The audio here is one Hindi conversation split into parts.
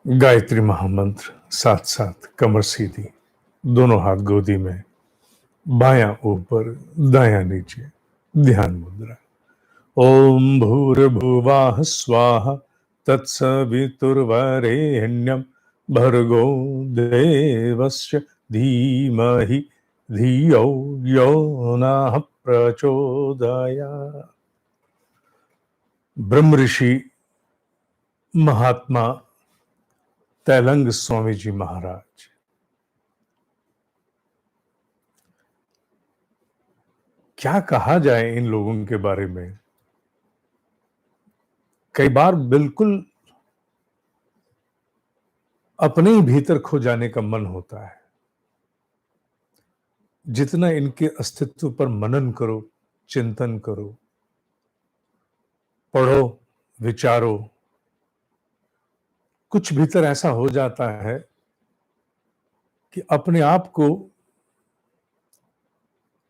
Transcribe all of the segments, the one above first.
गायत्री महामंत्र, साथ साथ कमर सीधी, दोनों हाथ गोदी में, बायां ऊपर दायां नीचे, ध्यान मुद्रा। ओम भूर्भुवः स्वाहा तत्सवितुर्वरेण्यं भर्गो देवस्य धीमहि धियो यो नः प्रचोदयात्। ब्रह्म ऋषि महात्मा तैलंग स्वामी जी महाराज, क्या कहा जाए इन लोगों के बारे में। कई बार बिल्कुल अपने ही भीतर खो जाने का मन होता है। जितना इनके अस्तित्व पर मनन करो, चिंतन करो, पढ़ो, विचारो, कुछ भीतर ऐसा हो जाता है कि अपने आप को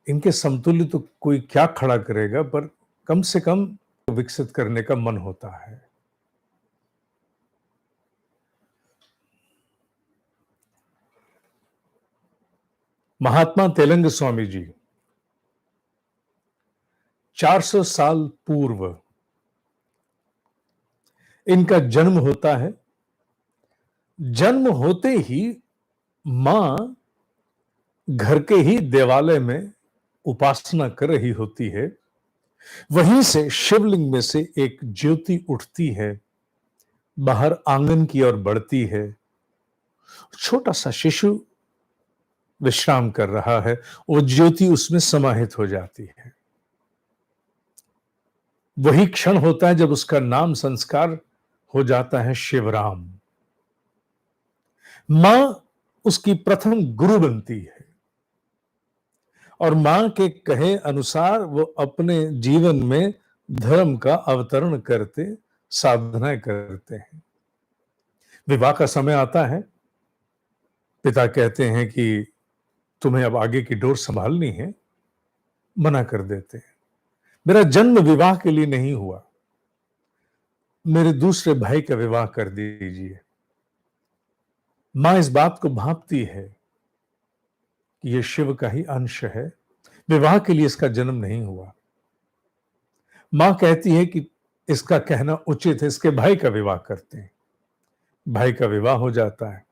इनके समतुल्य तो कोई क्या खड़ा करेगा, पर कम से कम विकसित करने का मन होता है। महात्मा तेलंग स्वामी जी 400 साल पूर्व इनका जन्म होता है। जन्म होते ही मां घर के ही देवालय में उपासना कर रही होती है। वहीं से शिवलिंग में से एक ज्योति उठती है, बाहर आंगन की ओर बढ़ती है। छोटा सा शिशु विश्राम कर रहा है, वो ज्योति उसमें समाहित हो जाती है। वही क्षण होता है जब उसका नाम संस्कार हो जाता है शिवराम। मां उसकी प्रथम गुरु बनती है और मां के कहे अनुसार वो अपने जीवन में धर्म का अवतरण करते, साधनाएं करते हैं। विवाह का समय आता है, पिता कहते हैं कि तुम्हें अब आगे की डोर संभालनी है, मना कर देते हैं। मेरा जन्म विवाह के लिए नहीं हुआ, मेरे दूसरे भाई का विवाह कर दीजिए। मां इस बात को भांपती है कि यह शिव का ही अंश है, विवाह के लिए इसका जन्म नहीं हुआ। मां कहती है कि इसका कहना उचित है, इसके भाई का विवाह करते हैं। भाई का विवाह हो जाता है।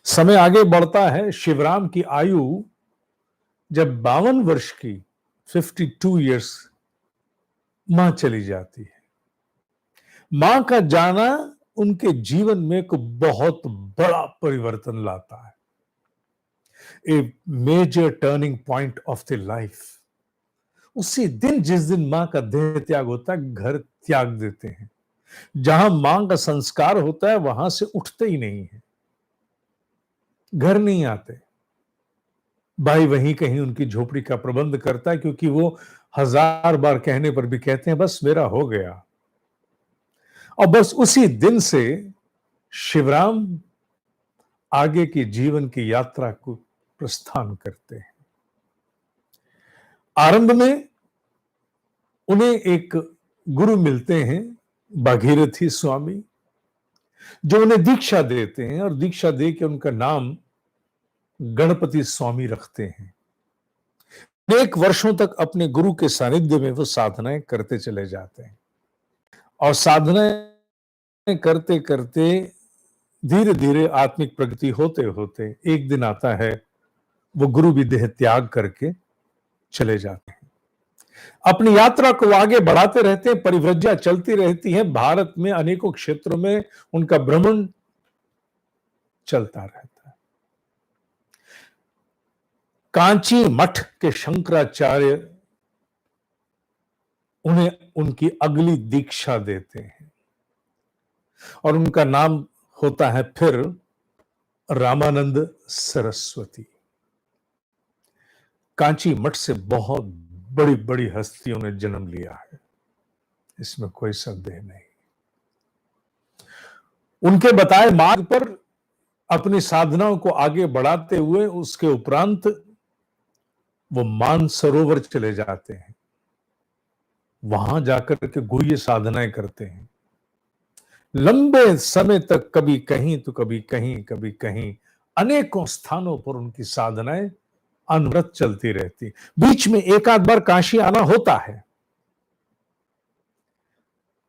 समय आगे बढ़ता है। शिवराम की आयु जब 52 वर्ष की, 52 इयर्स, मां चली जाती है। मां का जाना उनके जीवन में को बहुत बड़ा परिवर्तन लाता है। A major turning point of the life. उसी दिन, जिस दिन मां का देह त्याग होता है, घर त्याग देते हैं। जहां मां का संस्कार होता है वहां से उठते ही नहीं है, घर नहीं आते। भाई वहीं कहीं उनकी झोपड़ी का प्रबंध करता है, क्योंकि वो 1000 बार कहने पर भी कहते हैं बस मेरा हो गया। और बस उसी दिन से शिवराम आगे की जीवन की यात्रा को प्रस्थान करते हैं। आरंभ में उन्हें एक गुरु मिलते हैं, भागीरथी स्वामी, जो उन्हें दीक्षा देते हैं और दीक्षा दे के उनका नाम गणपति स्वामी रखते हैं। अनेक वर्षों तक अपने गुरु के सानिध्य में वो साधनाएं करते चले जाते हैं और साधनाएं करते करते धीरे धीरे आत्मिक प्रगति होते होते एक दिन आता है, वो गुरु भी देह त्याग करके चले जाते हैं। अपनी यात्रा को आगे बढ़ाते रहते हैं, परिव्रज्या चलती रहती है। भारत में अनेकों क्षेत्रों में उनका भ्रमण चलता रहता है। कांची मठ के शंकराचार्य उन्हें उनकी अगली दीक्षा देते हैं और उनका नाम होता है फिर रामानंद सरस्वती। कांची मठ से बहुत बड़ी बड़ी हस्तियों ने जन्म लिया है, इसमें कोई संदेह नहीं। उनके बताए मार्ग पर अपनी साधनाओं को आगे बढ़ाते हुए उसके उपरांत वो मानसरोवर चले जाते हैं। वहां जाकर के गुह्य साधनाएं करते हैं। लंबे समय तक कभी कहीं तो कभी कहीं, कभी कहीं अनेकों स्थानों पर उनकी साधनाएं अनवरत चलती रहती। बीच में एक आध बार काशी आना होता है,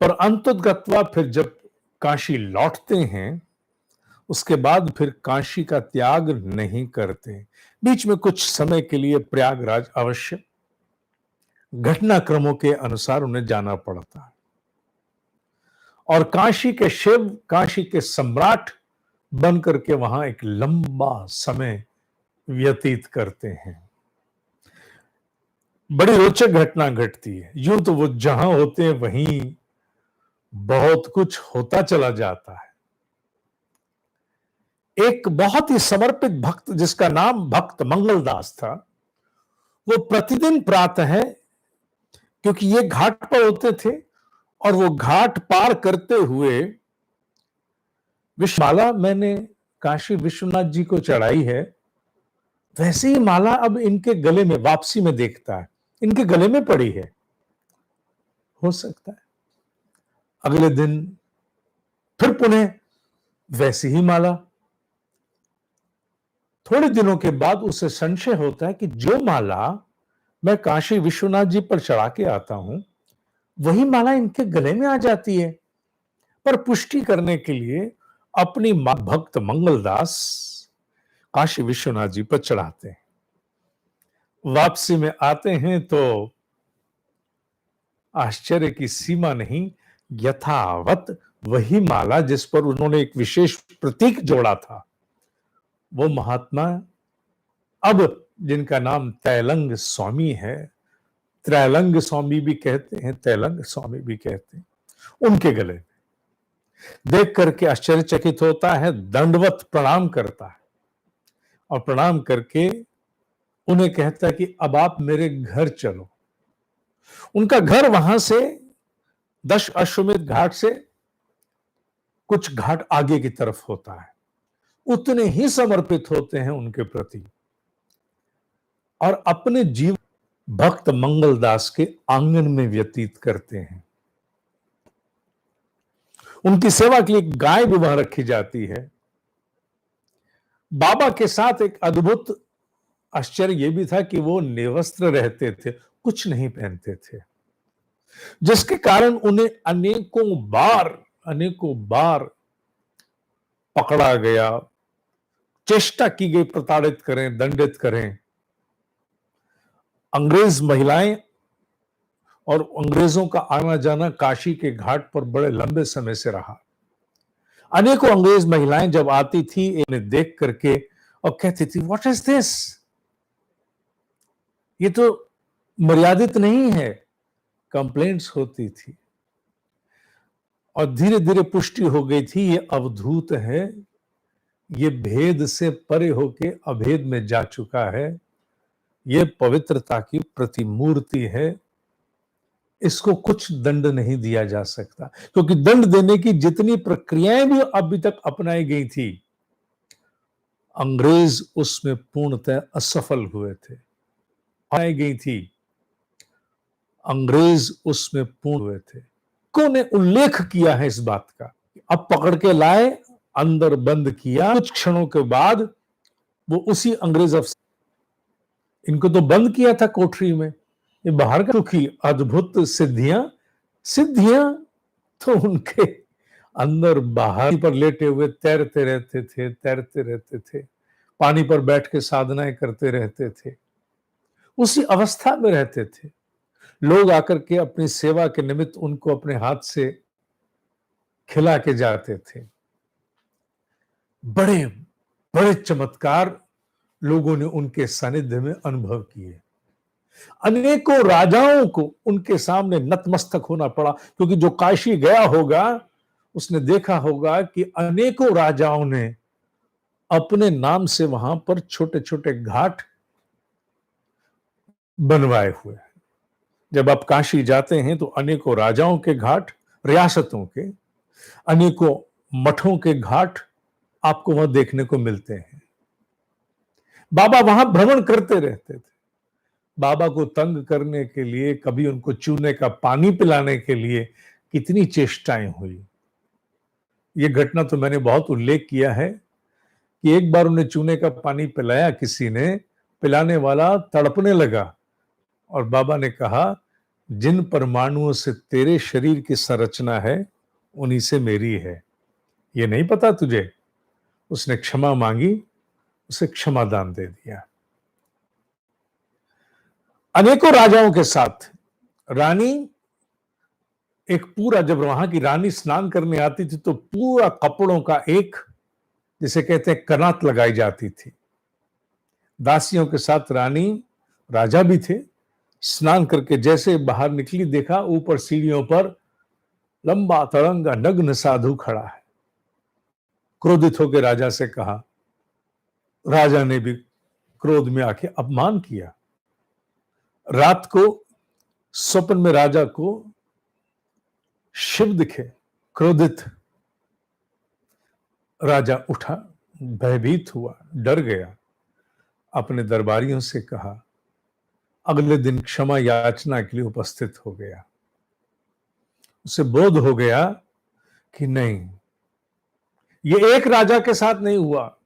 पर अंततगत्वा फिर जब काशी लौटते हैं, उसके बाद फिर काशी का त्याग नहीं करते। बीच में कुछ समय के लिए प्रयागराज अवश्य घटनाक्रमों के अनुसार उन्हें जाना पड़ता है और काशी के शिव, काशी के सम्राट बनकर के वहां एक लंबा समय व्यतीत करते हैं। बड़ी रोचक घटना घटती है। यूं तो वो जहां होते हैं वहीं बहुत कुछ होता चला जाता है। एक बहुत ही समर्पित भक्त जिसका नाम भक्त मंगलदास था, वो प्रतिदिन प्रातः, क्योंकि ये घाट पर होते थे और वो घाट पार करते हुए विश्वमाला मैंने काशी विश्वनाथ जी को चढ़ाई है, वैसे ही माला अब इनके गले में, वापसी में देखता है इनके गले में पड़ी है। हो सकता है अगले दिन फिर पुनः वैसी ही माला। थोड़े दिनों के बाद उसे संशय होता है कि जो माला मैं काशी विश्वनाथ जी पर चढ़ा के आता हूं, वही माला इनके गले में आ जाती है। पर पुष्टि करने के लिए अपनी भक्त मंगलदास काशी विश्वनाथ जी पर चढ़ाते हैं। वापसी में आते हैं तो आश्चर्य की सीमा नहीं, यथावत वही माला जिस पर उन्होंने एक विशेष प्रतीक जोड़ा था, वो महात्मा अब जिनका नाम तैलंग स्वामी है, त्रैलंग स्वामी भी कहते हैं, तैलंग स्वामी भी कहते हैं, उनके गले देख करके आश्चर्यचकित होता है, दंडवत प्रणाम करता है और प्रणाम करके उन्हें कहता है कि अब आप मेरे घर चलो। उनका घर वहां से 10 अश्वमेध घाट से कुछ घाट आगे की तरफ होता है। उतने ही समर्पित होते हैं उनके प्रति और अपने जीवन भक्त मंगलदास के आंगन में व्यतीत करते हैं। उनकी सेवा के लिए गाय भी वहां रखी जाती है। बाबा के साथ एक अद्भुत आश्चर्य यह भी था कि वो निवस्त्र रहते थे, कुछ नहीं पहनते थे, जिसके कारण उन्हें अनेकों बार पकड़ा गया, चेष्टा की गई प्रताड़ित करें, दंडित करें। अंग्रेज महिलाएं और अंग्रेजों का आना जाना काशी के घाट पर बड़े लंबे समय से रहा। अनेकों अंग्रेज महिलाएं जब आती थी इन्हें देख करके और कहती थी, व्हाट इज दिस, ये तो मर्यादित नहीं है, कंप्लेंट्स होती थी। और धीरे धीरे पुष्टि हो गई थी ये अवधूत है, ये भेद से परे होके अभेद में जा चुका है, ये पवित्रता की प्रतिमूर्ति है, इसको कुछ दंड नहीं दिया जा सकता। क्योंकि दंड देने की जितनी प्रक्रियाएं भी अभी तक अपनाई गई थी, अंग्रेज उसमें पूर्णतः असफल हुए थे। अपनाई गई थी, अंग्रेज उसमें पूर्ण हुए थे। को ने उल्लेख किया है इस बात का, अब पकड़ के लाए, अंदर बंद किया, कुछ क्षणों के बाद वो उसी अंग्रेज अफसर, इनको तो बंद किया था कोठरी में, ये बाहर का सुखी अद्भुत सिद्धियां सिद्धियां तो उनके अंदर बाहर पर लेटे हुए तैरते रहते थे, पानी पर बैठ के साधनाएं करते रहते थे, उसी अवस्था में रहते थे। लोग आकर के अपनी सेवा के निमित्त उनको अपने हाथ से खिला के जाते थे। बड़े बड़े चमत्कार लोगों ने उनके सानिध्य में अनुभव किए। अनेकों राजाओं को उनके सामने नतमस्तक होना पड़ा, क्योंकि जो काशी गया होगा उसने देखा होगा कि अनेकों राजाओं ने अपने नाम से वहां पर छोटे छोटे घाट बनवाए हुए हैं। जब आप काशी जाते हैं तो अनेकों राजाओं के घाट, रियासतों के अनेकों मठों के घाट आपको वहां देखने को मिलते हैं। बाबा वहां भ्रमण करते रहते थे। बाबा को तंग करने के लिए, कभी उनको चूने का पानी पिलाने के लिए कितनी चेष्टाएं हुई। ये घटना तो मैंने बहुत उल्लेख किया है कि एक बार उन्हें चूने का पानी पिलाया किसी ने, पिलाने वाला तड़पने लगा और बाबा ने कहा, जिन परमाणुओं से तेरे शरीर की संरचना है उन्हीं से मेरी है, ये नहीं पता तुझे? उसने क्षमा मांगी, उसे क्षमादान दे दिया। अनेकों राजाओं के साथ रानी एक पूरा, जब वहां की रानी स्नान करने आती थी तो पूरा कपड़ों का एक, जिसे कहते हैं, कनात लगाई जाती थी। दासियों के साथ रानी, राजा भी थे। स्नान करके जैसे बाहर निकली, देखा ऊपर सीढ़ियों पर लंबा तड़ंगा नग्न साधु खड़ा है। क्रोधित होकर राजा से कहा, राजा ने भी क्रोध में आके अपमान किया। रात को स्वप्न में राजा को शिव दिखे। क्रोधित राजा उठा, भयभीत हुआ, डर गया। अपने दरबारियों से कहा, अगले दिन क्षमा याचना के लिए उपस्थित हो गया। उसे बोध हो गया कि नहीं, ये एक राजा के साथ नहीं हुआ,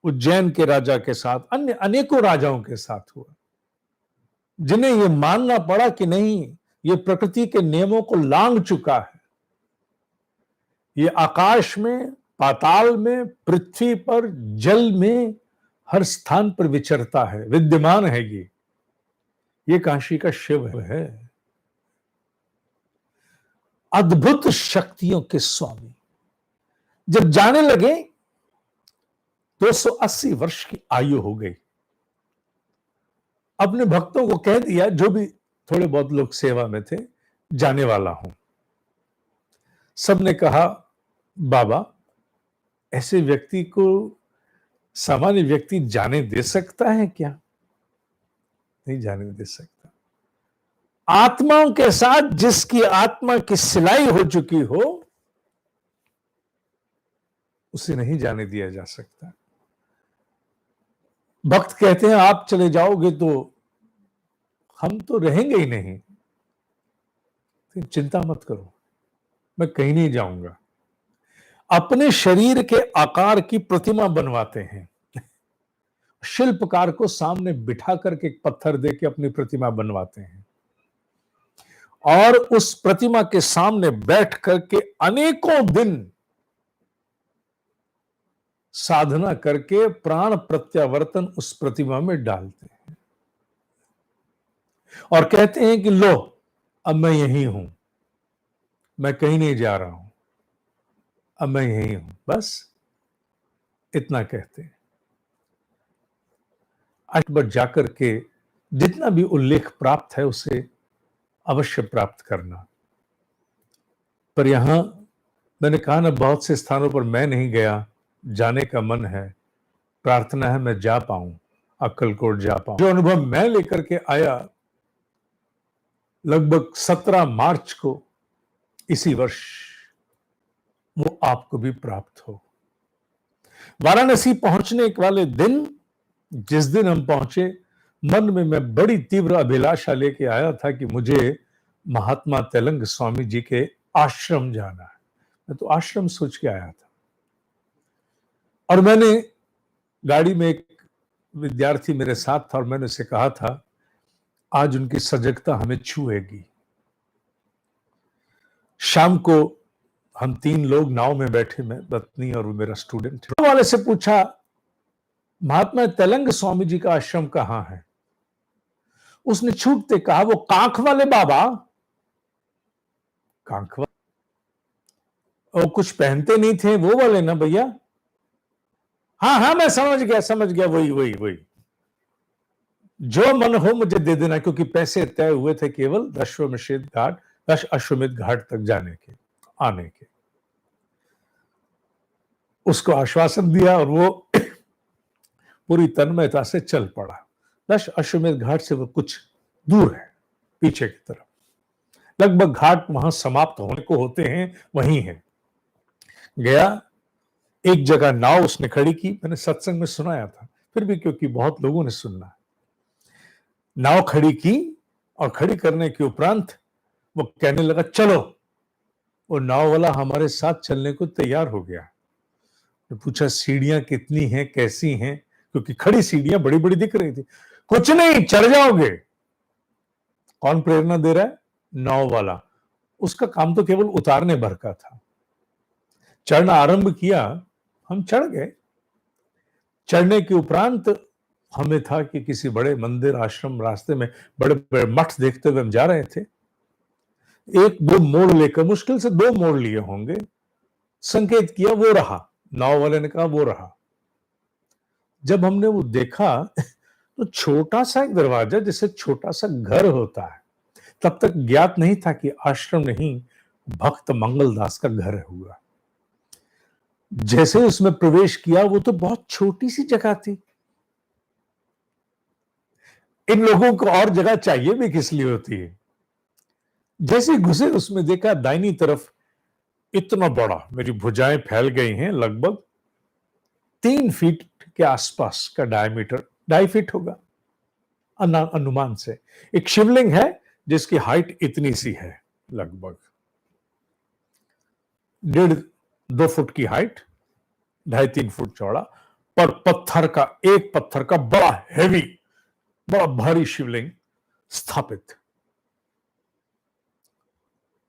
उज्जैन के राजा के साथ, अन्य अनेकों राजाओं के साथ हुआ, जिन्हें यह मानना पड़ा कि नहीं, ये प्रकृति के नियमों को लांघ चुका है। ये आकाश में, पाताल में, पृथ्वी पर, जल में, हर स्थान पर विचरता है, विद्यमान है। ये काशी का शिव है, अद्भुत शक्तियों के स्वामी। जब जाने लगे 280 वर्ष की आयु हो गई। अपने भक्तों को कह दिया, जो भी थोड़े बहुत लोग सेवा में थे, जाने वाला हूं। सबने कहा, बाबा, ऐसे व्यक्ति को सामान्य व्यक्ति जाने दे सकता है क्या? नहीं जाने दे सकता। आत्माओं के साथ जिसकी आत्मा की सिलाई हो चुकी हो, उसे नहीं जाने दिया जा सकता। भक्त कहते हैं, आप चले जाओगे तो हम तो रहेंगे ही नहीं। तो चिंता मत करो, मैं कहीं नहीं जाऊंगा। अपने शरीर के आकार की प्रतिमा बनवाते हैं। शिल्पकार को सामने बिठा करके एक पत्थर दे के अपनी प्रतिमा बनवाते हैं और उस प्रतिमा के सामने बैठ करके अनेकों दिन साधना करके प्राण प्रत्यावर्तन उस प्रतिमा में डालते हैं और कहते हैं कि लो, अब मैं यही हूं, मैं कहीं नहीं जा रहा हूं, अब मैं यही हूं, बस इतना कहते हैं। अकबर जाकर के जितना भी उल्लेख प्राप्त है उसे अवश्य प्राप्त करना। पर यहां मैंने कहा ना, बहुत से स्थानों पर मैं नहीं गया, जाने का मन है, प्रार्थना है मैं जा पाऊं, अक्कलकोट जा पाऊं। जो अनुभव मैं लेकर के आया लगभग 17 मार्च को इसी वर्ष, वो आपको भी प्राप्त हो। वाराणसी पहुंचने वाले दिन, जिस दिन हम पहुंचे, मन में मैं बड़ी तीव्र अभिलाषा लेके आया था कि मुझे महात्मा तेलंग स्वामी जी के आश्रम जाना है। मैं तो आश्रम सोच के आया था और मैंने गाड़ी में एक विद्यार्थी मेरे साथ था और मैंने उसे कहा था, आज उनकी सजगता हमें छुएगी। शाम को हम 3 लोग नाव में बैठे, मैं, पत्नी और मेरा स्टूडेंट। वाले से पूछा, महात्मा तेलंग स्वामी जी का आश्रम कहां है? उसने छूटते कहा, वो कांख वाले बाबा। कांख वाले? और कुछ पहनते नहीं थे वो वाले ना भैया? हाँ हाँ, मैं समझ गया, वही वही वही। जो मन हो मुझे दे देना, क्योंकि पैसे तय हुए थे केवल दश अश्वमेध घाट तक जाने के, आने के। उसको आश्वासन दिया और वो पूरी तन्मयता से चल पड़ा। 10 अश्वमेध घाट से वो कुछ दूर है, पीछे की तरफ। लगभग घाट वहां समाप्त होने को होते हैं, वहीं है। गया, एक जगह नाव उसने खड़ी की, मैंने सत्संग में सुनाया था, फिर भी क्योंकि बहुत लोगों ने सुनना। नाव खड़ी की और खड़ी करने के उपरांत वो कहने लगा, चलो। वो नाव वाला हमारे साथ चलने को तैयार हो गया। तो पूछा सीढ़ियां कितनी हैं, कैसी हैं, क्योंकि खड़ी सीढ़ियां बड़ी बड़ी दिख रही थी। कुछ नहीं, चढ़ जाओगे। कौन प्रेरणा दे रहा है? नाव वाला। उसका काम तो केवल उतारने भर का था। चढ़ना आरंभ किया, हम चढ़ गए। चढ़ने के उपरांत हमें था कि किसी बड़े मंदिर आश्रम, रास्ते में बड़े बड़े मठ देखते हुए हम जा रहे थे। एक दो मोड़ लेकर, मुश्किल से 2 मोड़ लिए होंगे, संकेत किया, वो रहा। नाव वाले ने कहा वो रहा। जब हमने वो देखा तो छोटा सा एक दरवाजा, जैसे छोटा सा घर होता है। तब तक ज्ञात नहीं था कि आश्रम नहीं, भक्त मंगलदास का घर हुआ। जैसे उसमें प्रवेश किया, वो तो बहुत छोटी सी जगह थी। इन लोगों को और जगह चाहिए भी किस लिए होती है। जैसे घुसे उसमें देखा, दाहिनी तरफ इतना बड़ा, मेरी भुजाएं फैल गई हैं, लगभग 3 फीट के आसपास का डायमीटर, 2.5 फीट होगा अनुमान से। एक शिवलिंग है जिसकी हाइट इतनी सी है, लगभग 1.5-2 फुट की हाइट, 2.5-3 फुट चौड़ा, पर एक पत्थर का बड़ा हैवी, बड़ा भारी शिवलिंग स्थापित।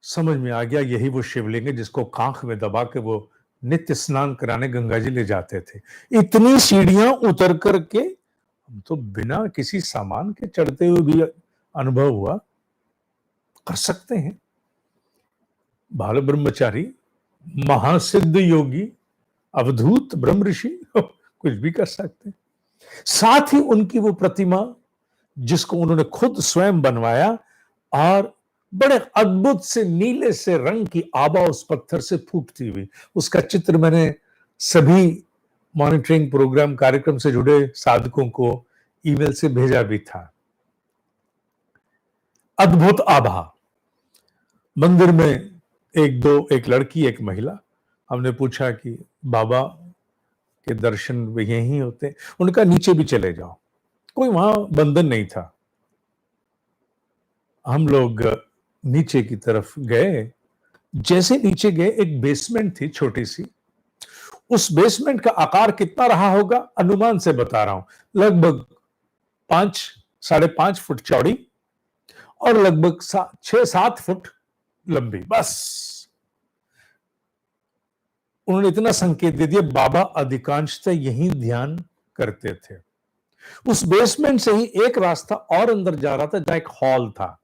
समझ में आ गया, यही वो शिवलिंग है जिसको कांख में दबा के वो नित्य स्नान कराने गंगा जी ले जाते थे। इतनी सीढ़ियां उतर करके हम तो बिना किसी सामान के चढ़ते हुए भी अनुभव हुआ, कर सकते हैं। बाल ब्रह्मचारी, महासिद्ध योगी, अवधूत ब्रह्म ऋषि कुछ भी कर सकते हैं। साथ ही उनकी वो प्रतिमा जिसको उन्होंने खुद स्वयं बनवाया, और बड़े अद्भुत से नीले से रंग की आभा उस पत्थर से फूटती हुई, उसका चित्र मैंने सभी मॉनिटरिंग प्रोग्राम कार्यक्रम से जुड़े साधकों को ईमेल से भेजा भी था। अद्भुत आभा। मंदिर में एक लड़की, एक महिला, हमने पूछा कि बाबा के दर्शन यहीं होते? उनका नीचे भी चले जाओ, कोई वहां बंधन नहीं था। हम लोग नीचे की तरफ गए। जैसे नीचे गए, एक बेसमेंट थी छोटी सी। उस बेसमेंट का आकार कितना रहा होगा, अनुमान से बता रहा हूं, लगभग 5-5.5 फुट चौड़ी और लगभग 6-7 फुट लंबी। बस उन्होंने इतना संकेत दे दिया, बाबा अधिकांशतः यही ध्यान करते थे। उस बेसमेंट से ही एक रास्ता और अंदर जा रहा था, जहां एक हॉल था,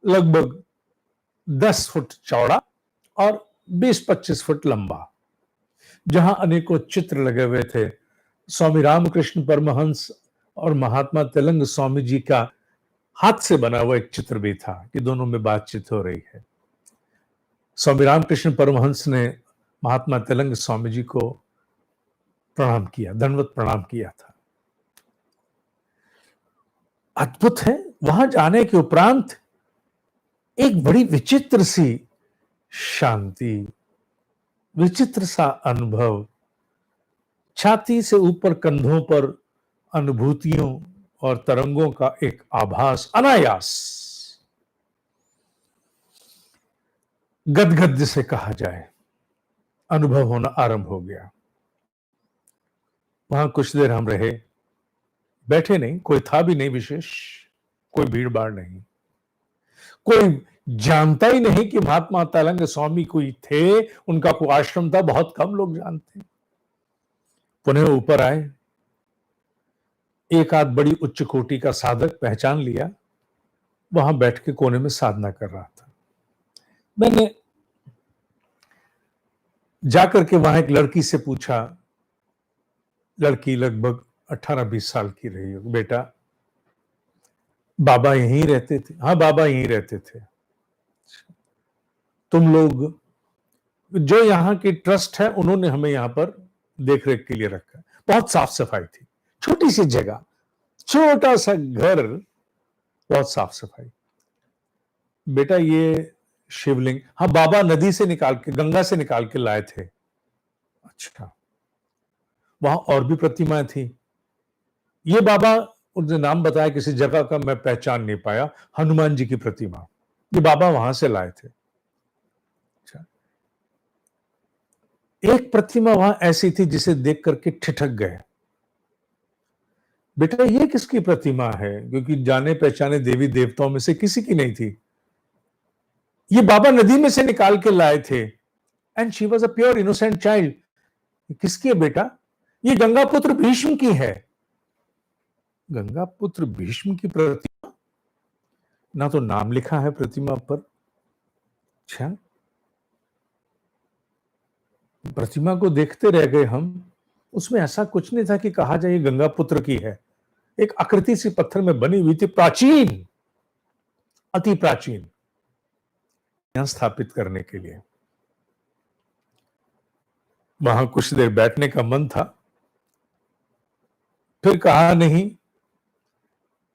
लगभग 10 फुट चौड़ा और 20-25 फुट लंबा, जहां अनेकों चित्र लगे हुए थे। स्वामी रामकृष्ण परमहंस और महात्मा तेलंग स्वामी जी का हाथ से बना हुआ एक चित्र भी था कि दोनों में बातचीत हो रही है। स्वामी रामकृष्ण परमहंस ने महात्मा तेलंग स्वामी जी को प्रणाम किया, दंडवत प्रणाम किया था। अद्भुत है। वहां जाने के उपरांत एक बड़ी विचित्र सी शांति, विचित्र सा अनुभव, छाती से ऊपर कंधों पर अनुभूतियों और तरंगों का एक आभास, अनायास, गदगद जिसे कहा जाए, अनुभव होना आरंभ हो गया। वहां कुछ देर हम रहे, बैठे नहीं, कोई था भी नहीं विशेष, कोई भीड़ भाड़ नहीं, कोई जानता ही नहीं कि महात्मा तेलंग स्वामी कोई थे, उनका कोई आश्रम था, बहुत कम लोग जानते। पुनः ऊपर आए, एक आध बड़ी उच्च कोटि का साधक पहचान लिया, वहां बैठ के कोने में साधना कर रहा था। मैंने जाकर के वहां एक लड़की से पूछा, लड़की लगभग 18-20 साल की रही हो, बेटा बाबा यहीं रहते थे? हाँ, बाबा यहीं रहते थे। तुम लोग, जो यहाँ की ट्रस्ट है उन्होंने हमें यहाँ पर देखरेख के लिए रखा। बहुत साफ सफाई थी, छोटी सी जगह, छोटा सा घर, बहुत साफ सफाई। बेटा ये शिवलिंग, हाँ बाबा नदी से निकाल के, गंगा से निकाल के लाए थे। अच्छा, वहां और भी प्रतिमाएं थी। ये बाबा, उनने नाम बताया किसी जगह का, मैं पहचान नहीं पाया, हनुमान जी की प्रतिमा, ये बाबा वहां से लाए थे। अच्छा, एक प्रतिमा वहां ऐसी थी जिसे देख करके ठिठक गए। बेटा ये किसकी प्रतिमा है? क्योंकि जाने पहचाने देवी देवताओं में से किसी की नहीं थी। ये बाबा नदी में से निकाल के लाए थे, and she was a pure innocent child. किसकी है बेटा? ये गंगा पुत्र भीष्म की है। गंगा पुत्र भीष्म की प्रतिमा? ना तो नाम लिखा है प्रतिमा पर। अच्छा, प्रतिमा को देखते रह गए हम। उसमें ऐसा कुछ नहीं था कि कहा जाए गंगा पुत्र की है। एक आकृति सी पत्थर में बनी हुई थी, प्राचीन, अति प्राचीन, यहां स्थापित करने के लिए। वहां कुछ देर बैठने का मन था, फिर कहा नहीं,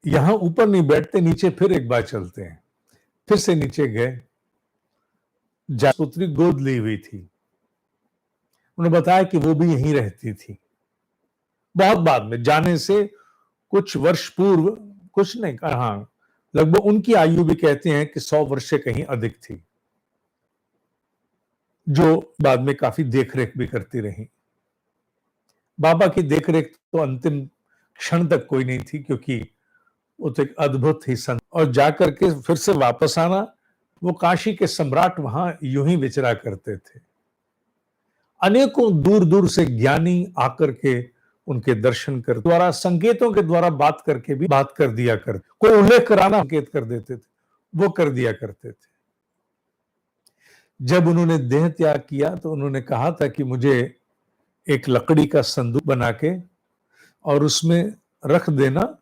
यहां ऊपर नहीं बैठते, नीचे फिर एक बार चलते हैं। फिर से नीचे गए। जासपुत्री गोद ली हुई थी। उन्होंने बताया कि वो भी यहीं रहती थी। बहुत बाद में, जाने से कुछ वर्ष पूर्व, कुछ नहीं कहा, लगभग उनकी आयु भी कहते हैं कि 100 वर्ष से कहीं अधिक थी, जो बाद में काफी देखरेख भी करती रही। बाबा की देखरेख तो अंतिम क्षण तक कोई नहीं थी, क्योंकि वो तो एक अद्भुत ही संत, और जाकर के फिर से वापस आना, वो काशी के सम्राट वहां यूं ही विचरा करते थे। अनेकों दूर दूर से ज्ञानी आकर के उनके दर्शन कर, द्वारा संकेतों के द्वारा बात करके भी बात कर दिया कर, कोई उल्लेख कराना संकेत कर देते थे, वो कर दिया करते थे। जब उन्होंने देह त्याग किया तो उन्होंने कहा था कि मुझे एक लकड़ी का संदूक बना के और उसमें रख देना,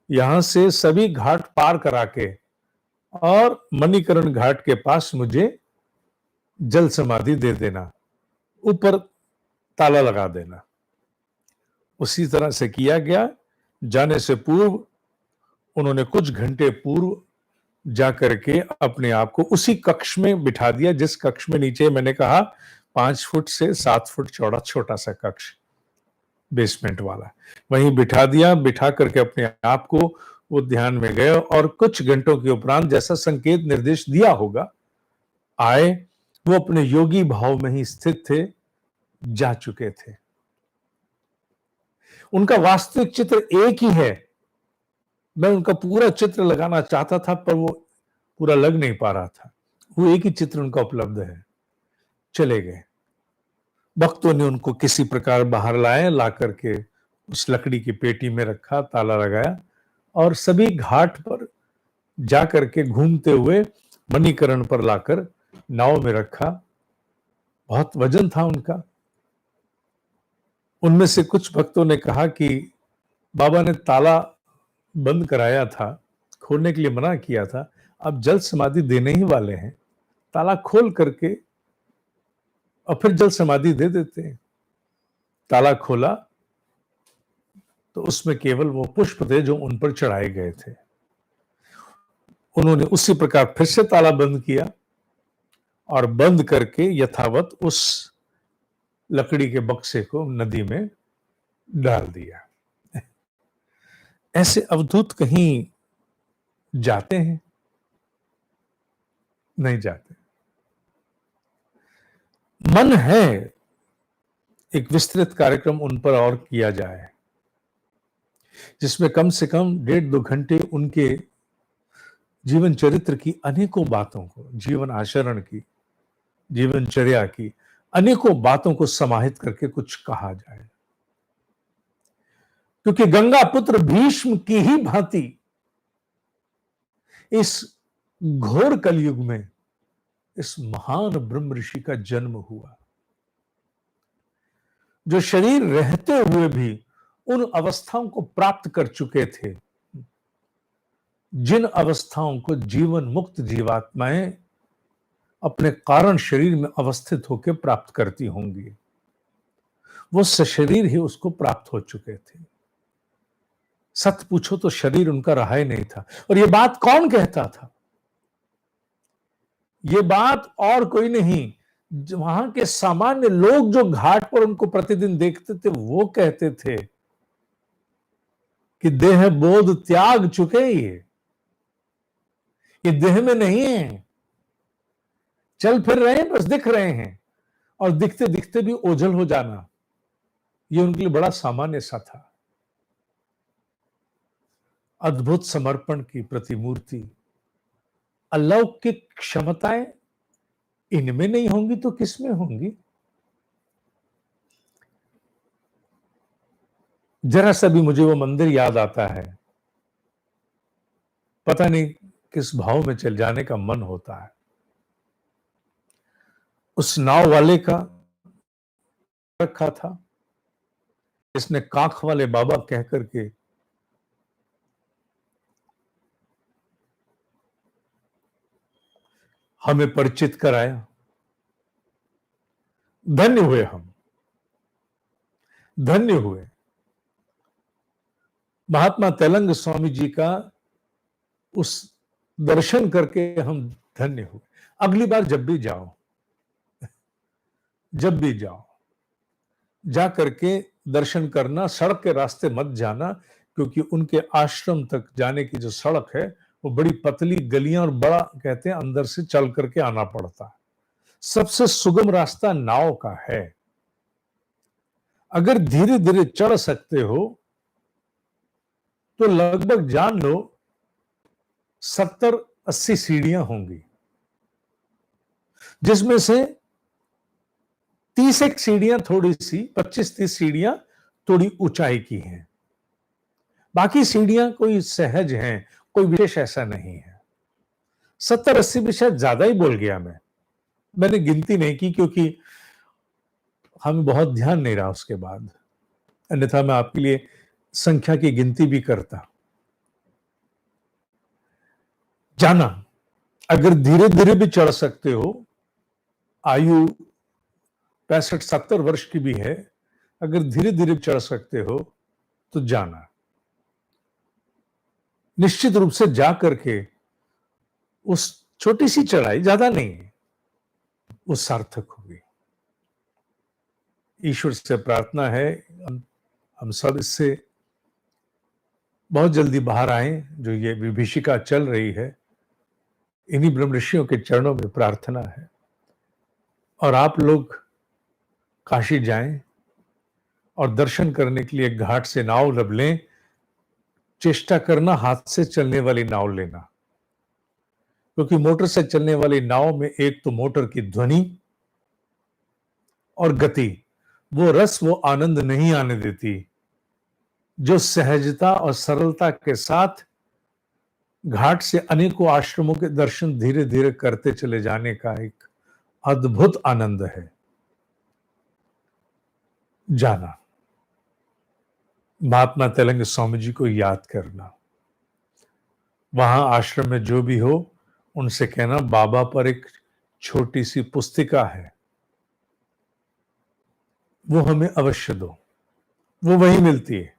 यहां से सभी घाट पार करा के, और मणिकरण घाट के पास मुझे जल समाधि दे देना, ऊपर ताला लगा देना। उसी तरह से किया गया। जाने से पूर्व उन्होंने कुछ घंटे पूर्व जाकर के अपने आप को उसी कक्ष में बिठा दिया, जिस कक्ष में नीचे मैंने कहा 5 फुट से 7 फुट चौड़ा छोटा सा कक्ष, बेसमेंट वाला, वहीं बिठा दिया। बिठा करके अपने आप को वो ध्यान में गए, और कुछ घंटों के उपरांत जैसा संकेत निर्देश दिया होगा, आए। वो अपने योगी भाव में ही स्थित थे, जा चुके थे। उनका वास्तविक चित्र एक ही है। मैं उनका पूरा चित्र लगाना चाहता था, पर वो पूरा लग नहीं पा रहा था। वो एक ही चित्र उनका उपलब्ध है। चले गए। भक्तों ने उनको किसी प्रकार बाहर लाए, ला करके उस लकड़ी की पेटी में रखा, ताला लगाया, और सभी घाट पर जाकर के घूमते हुए मणिकरण पर लाकर नाव में रखा। बहुत वजन था उनका। उनमें से कुछ भक्तों ने कहा कि बाबा ने ताला बंद कराया था, खोलने के लिए मना किया था, अब जल समाधि देने ही वाले हैं, ताला खोल करके और फिर जल समाधि दे देते हैं। ताला खोला तो उसमें केवल वो पुष्प थे जो उन पर चढ़ाए गए थे। उन्होंने उसी प्रकार फिर से ताला बंद किया, और बंद करके यथावत उस लकड़ी के बक्से को नदी में डाल दिया। ऐसे अवधूत कहीं जाते हैं? नहीं जाते। मन है एक विस्तृत कार्यक्रम उन पर और किया जाए, जिसमें कम से कम 1.5-2 घंटे उनके जीवन चरित्र की अनेकों बातों को, जीवन आचरण की, जीवनचर्या की अनेकों बातों को समाहित करके कुछ कहा जाए। क्योंकि गंगा पुत्र भीष्म की ही भांति इस घोर कलयुग में इस महान ब्रह्म ऋषि का जन्म हुआ, जो शरीर रहते हुए भी उन अवस्थाओं को प्राप्त कर चुके थे, जिन अवस्थाओं को जीवन मुक्त जीवात्माएं अपने कारण शरीर में अवस्थित होकर प्राप्त करती होंगी। वो सशरीर ही उसको प्राप्त हो चुके थे। सत्य पूछो तो शरीर उनका रहा ही नहीं था। और ये बात कौन कहता था? ये बात और कोई नहीं, वहां के सामान्य लोग जो घाट पर उनको प्रतिदिन देखते थे, वो कहते थे कि देह बोध त्याग चुके ये देह में नहीं है, चल फिर रहे हैं, बस दिख रहे हैं। और दिखते दिखते भी ओझल हो जाना, ये उनके लिए बड़ा सामान्य सा था। अद्भुत समर्पण की प्रतिमूर्ति, अलौकिक क्षमताएं इनमें नहीं होंगी तो किसमें होंगी? जरा सा भी मुझे वो मंदिर याद आता है, पता नहीं किस भाव में चल जाने का मन होता है। उस नाव वाले का रखा था, इसने काख वाले बाबा कह करके हमें परिचित कराया। धन्य हुए हम, धन्य हुए। महात्मा तेलंग स्वामी जी का उस दर्शन करके हम धन्य हुए। अगली बार जब भी जाओ, जब भी जाओ, जा करके दर्शन करना, सड़क के रास्ते मत जाना, क्योंकि उनके आश्रम तक जाने की जो सड़क है वो बड़ी पतली गलियां और बड़ा कहते हैं अंदर से चल करके आना पड़ता है। सबसे सुगम रास्ता नाव का है। अगर धीरे धीरे चढ़ सकते हो तो लगभग जान लो 70-80 सीढ़ियां होंगी, जिसमें से 30 एक सीढ़ियां थोड़ी सी 25-30 सीढ़ियां थोड़ी ऊंचाई की हैं, बाकी सीढ़ियां कोई सहज हैं, कोई विशेष ऐसा नहीं है। 70-80 भी शायद ज्यादा ही बोल गया मैंने गिनती नहीं की, क्योंकि हमें बहुत ध्यान नहीं रहा उसके बाद, अन्यथा मैं आपके लिए संख्या की गिनती भी करता। जाना, अगर धीरे धीरे भी चढ़ सकते हो, आयु 65-70 वर्ष की भी है, अगर धीरे धीरे चढ़ सकते हो तो जाना। निश्चित रूप से जा करके उस छोटी सी चढ़ाई, ज्यादा नहीं है, वो सार्थक होगी। ईश्वर से प्रार्थना है हम सब इससे बहुत जल्दी बाहर आए। जो ये विभीषिका चल रही है, इन्हीं ब्रह्म ऋषियों के चरणों में प्रार्थना है। और आप लोग काशी जाएं और दर्शन करने के लिए घाट से नाव लब लें। चेष्टा करना हाथ से चलने वाली नाव लेना, क्योंकि मोटर से चलने वाली नाव में एक तो मोटर की ध्वनि और गति, वो रस, वो आनंद नहीं आने देती जो सहजता और सरलता के साथ घाट से अनेकों आश्रमों के दर्शन धीरे धीरे करते चले जाने का एक अद्भुत आनंद है। जाना, महात्मा तेलंग स्वामी जी को याद करना, वहां आश्रम में जो भी हो उनसे कहना बाबा पर एक छोटी सी पुस्तिका है, वो हमें अवश्य दो। वो वहीं मिलती है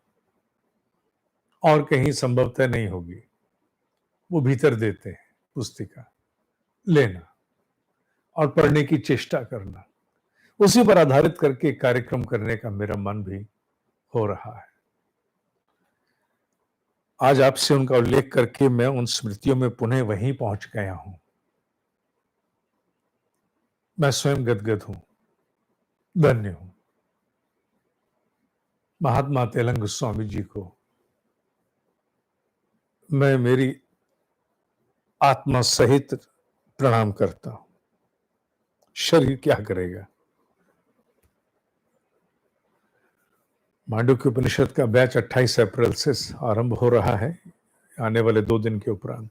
और कहीं संभवतः नहीं होगी, वो भीतर देते हैं पुस्तिका, लेना और पढ़ने की चेष्टा करना। उसी पर आधारित करके कार्यक्रम करने का मेरा मन भी हो रहा है। आज आपसे उनका उल्लेख करके मैं उन स्मृतियों में पुनः वहीं पहुंच गया हूं। मैं स्वयं गदगद हूं, धन्य हूं। महात्मा तेलंग स्वामी जी को मैं मेरी आत्मा सहित प्रणाम करता हूं। शरीर क्या करेगा। मांडुक्य उपनिषद का बैच 28 अप्रैल से आरंभ हो रहा है, आने वाले 2 दिन के उपरांत।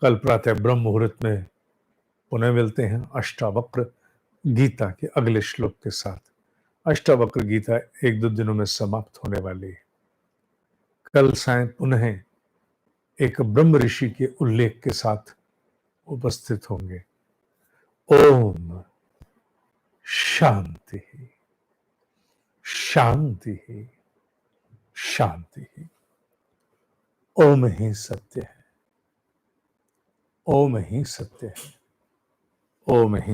कल प्रातः ब्रह्म मुहूर्त में पुनः मिलते हैं अष्टावक्र गीता के अगले श्लोक के साथ। अष्टावक्र गीता 1-2 दिनों में समाप्त होने वाली है। कल सायं पुनः एक ब्रह्म ऋषि के उल्लेख के साथ उपस्थित होंगे। ओम शांति, शांति, शांति। ओम ही सत्य है, ओम ही सत्य है, ओम ही